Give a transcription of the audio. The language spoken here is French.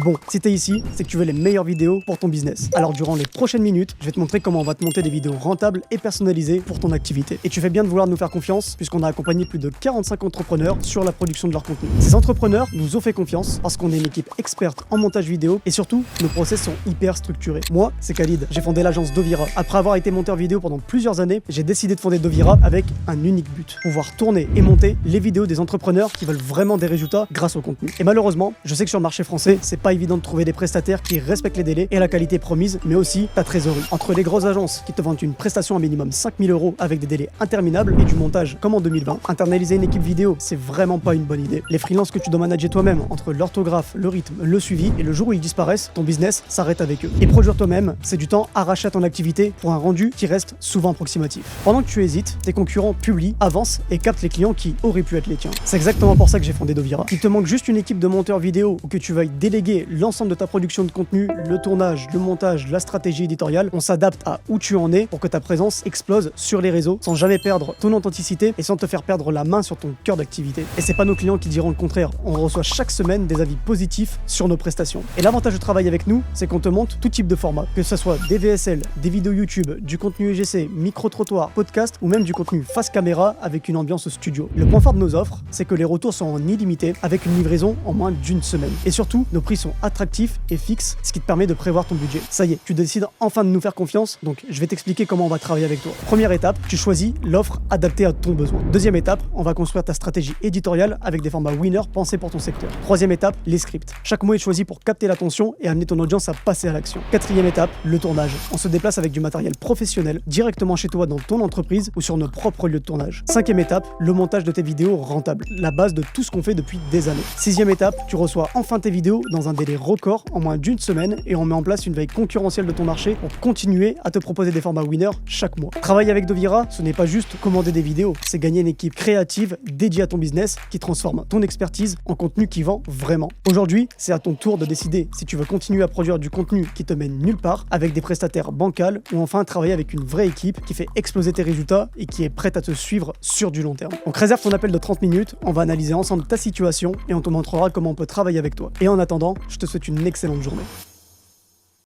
Bon, si t'es ici, c'est que tu veux les meilleures vidéos pour ton business. Alors durant les prochaines minutes, je vais te montrer comment on va te monter des vidéos rentables et personnalisées pour ton activité. Et tu fais bien de vouloir nous faire confiance, puisqu'on a accompagné plus de 45 entrepreneurs sur la production de leur contenu. Ces entrepreneurs nous ont fait confiance parce qu'on est une équipe experte en montage vidéo et surtout, nos process sont hyper structurés. Moi, c'est Khalid, j'ai fondé l'agence Dovira. Après avoir été monteur vidéo pendant plusieurs années, j'ai décidé de fonder Dovira avec un unique but: pouvoir tourner et monter les vidéos des entrepreneurs qui veulent vraiment des résultats grâce au contenu. Et malheureusement, je sais que sur le marché français, c'est pas évident de trouver des prestataires qui respectent les délais et la qualité promise, mais aussi ta trésorerie. Entre les grosses agences qui te vendent une prestation à minimum 5000 € avec des délais interminables et du montage comme en 2020, internaliser une équipe vidéo, c'est vraiment pas une bonne idée. Les freelances que tu dois manager toi-même, entre l'orthographe, le rythme, le suivi, et le jour où ils disparaissent, ton business s'arrête avec eux. Et produire toi-même, c'est du temps arraché à ton activité pour un rendu qui reste souvent approximatif. Pendant que tu hésites, tes concurrents publient, avancent et captent les clients qui auraient pu être les tiens. C'est exactement pour ça que j'ai fondé Dovira. Il te manque juste une équipe de monteurs vidéo ou que tu veuilles déléguer l'ensemble de ta production de contenu, le tournage, le montage, la stratégie éditoriale, on s'adapte à où tu en es pour que ta présence explose sur les réseaux sans jamais perdre ton authenticité et sans te faire perdre la main sur ton cœur d'activité. Et c'est pas nos clients qui diront le contraire, on reçoit chaque semaine des avis positifs sur nos prestations. Et l'avantage de travailler avec nous, c'est qu'on te monte tout type de format, que ce soit des VSL, des vidéos YouTube, du contenu EGC, micro-trottoir, podcast ou même du contenu face caméra avec une ambiance studio. Le point fort de nos offres, c'est que les retours sont en illimité avec une livraison en moins d'une semaine. Et surtout, nos prix sont attractifs et fixes, ce qui te permet de prévoir ton budget. Ça y est, tu décides enfin de nous faire confiance, donc je vais t'expliquer comment on va travailler avec toi. Première étape, tu choisis l'offre adaptée à ton besoin. Deuxième étape, on va construire ta stratégie éditoriale avec des formats winners pensés pour ton secteur. Troisième étape, les scripts. Chaque mot est choisi pour capter l'attention et amener ton audience à passer à l'action. Quatrième étape, le tournage. On se déplace avec du matériel professionnel directement chez toi dans ton entreprise ou sur nos propres lieux de tournage. Cinquième étape, le montage de tes vidéos rentables, la base de tout ce qu'on fait depuis des années. Sixième étape, tu reçois enfin tes vidéos dans un délai record en moins d'une semaine et on met en place une veille concurrentielle de ton marché pour continuer à te proposer des formats winners chaque mois. Travailler avec Dovira, ce n'est pas juste commander des vidéos, c'est gagner une équipe créative dédiée à ton business qui transforme ton expertise en contenu qui vend vraiment. Aujourd'hui, c'est à ton tour de décider si tu veux continuer à produire du contenu qui te mène nulle part avec des prestataires bancals ou enfin travailler avec une vraie équipe qui fait exploser tes résultats et qui est prête à te suivre sur du long terme. Donc réserve ton appel de 30 minutes, on va analyser ensemble ta situation et on te montrera comment on peut travailler avec toi. Et en attendant, je te souhaite une excellente journée.